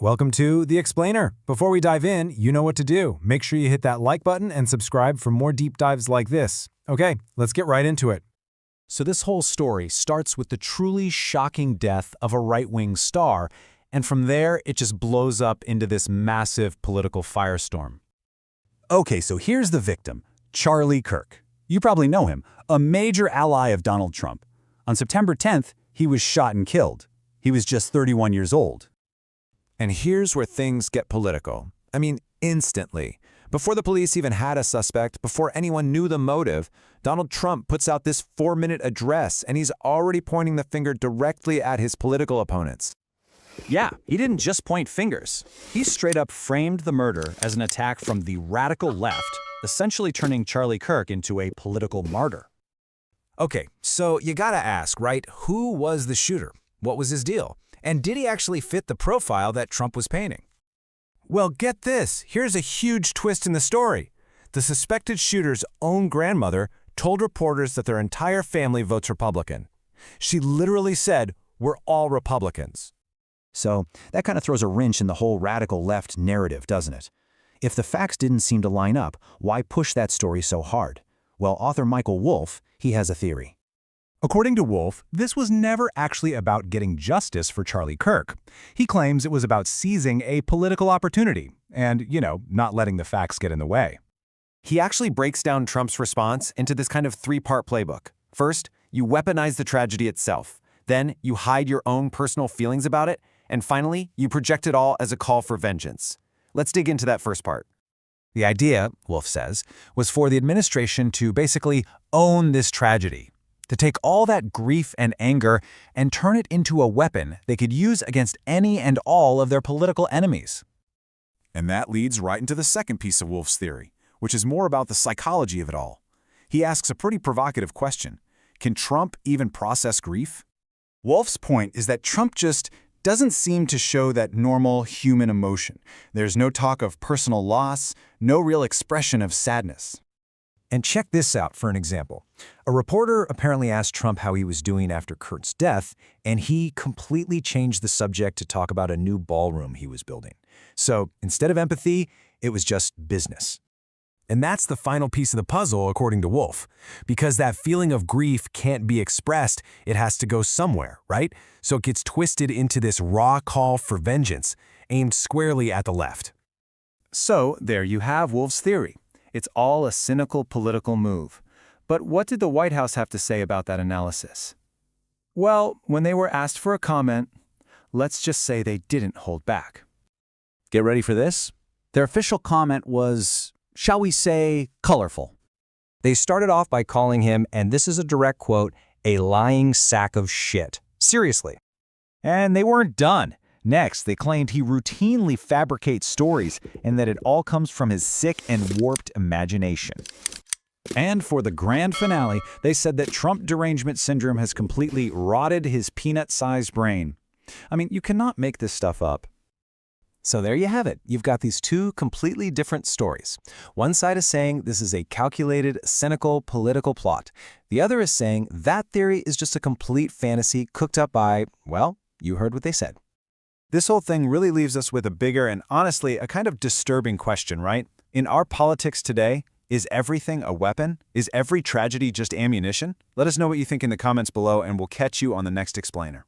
Welcome to The Explainer. Before we dive in, you know what to do. Make sure you hit that like button and subscribe for more deep dives like this. Okay, let's get right into it. So this whole story starts with the truly shocking death of a right-wing star, and from there it just blows up into this massive political firestorm. Okay, so here's the victim, Charlie Kirk. You probably know him, a major ally of Donald Trump. On September 10th, he was shot and killed. He was just 31 years old. And here's where things get political. I mean, instantly. Before the police even had a suspect, before anyone knew the motive, Donald Trump puts out this 4-minute address, and he's already pointing the finger directly at his political opponents. Yeah, he didn't just point fingers. He straight up framed the murder as an attack from the radical left, essentially turning Charlie Kirk into a political martyr. Okay, so you gotta ask, right? Who was the shooter? What was his deal? And did he actually fit the profile that Trump was painting? Well, get this. Here's a huge twist in the story. The suspected shooter's own grandmother told reporters that their entire family votes Republican. She literally said, "We're all Republicans." So that kind of throws a wrench in the whole radical left narrative, doesn't it? If the facts didn't seem to line up, why push that story so hard? Well, author Michael Wolff, he has a theory. According to Wolff, this was never actually about getting justice for Charlie Kirk. He claims it was about seizing a political opportunity and, not letting the facts get in the way. He actually breaks down Trump's response into this kind of 3-part playbook. First, you weaponize the tragedy itself. Then, you hide your own personal feelings about it. And finally, you project it all as a call for vengeance. Let's dig into that first part. The idea, Wolff says, was for the administration to basically own this tragedy, to take all that grief and anger and turn it into a weapon they could use against any and all of their political enemies. And that leads right into the second piece of Wolff's theory, which is more about the psychology of it all. He asks a pretty provocative question. Can Trump even process grief? Wolff's point is that Trump just doesn't seem to show that normal human emotion. There's no talk of personal loss, no real expression of sadness. And check this out for an example. A reporter apparently asked Trump how he was doing after Kurt's death, and he completely changed the subject to talk about a new ballroom he was building. So instead of empathy, it was just business. And that's the final piece of the puzzle, according to Wolff. Because that feeling of grief can't be expressed, it has to go somewhere, right? So it gets twisted into this raw call for vengeance, aimed squarely at the left. So there you have Wolff's theory. It's all a cynical political move. But what did the White House have to say about that analysis? Well, when they were asked for a comment, let's just say they didn't hold back. Get ready for this. Their official comment was, shall we say, colorful. They started off by calling him, and this is a direct quote, a lying sack of shit. Seriously. And they weren't done. Next, they claimed he routinely fabricates stories and that it all comes from his sick and warped imagination. And for the grand finale, they said that Trump derangement syndrome has completely rotted his peanut-sized brain. I mean, you cannot make this stuff up. So there you have it. You've got these two completely different stories. One side is saying this is a calculated, cynical, political plot. The other is saying that theory is just a complete fantasy cooked up by, well, you heard what they said. This whole thing really leaves us with a bigger and honestly a kind of disturbing question, right? In our politics today, is everything a weapon? Is every tragedy just ammunition? Let us know what you think in the comments below, and we'll catch you on the next Explainer.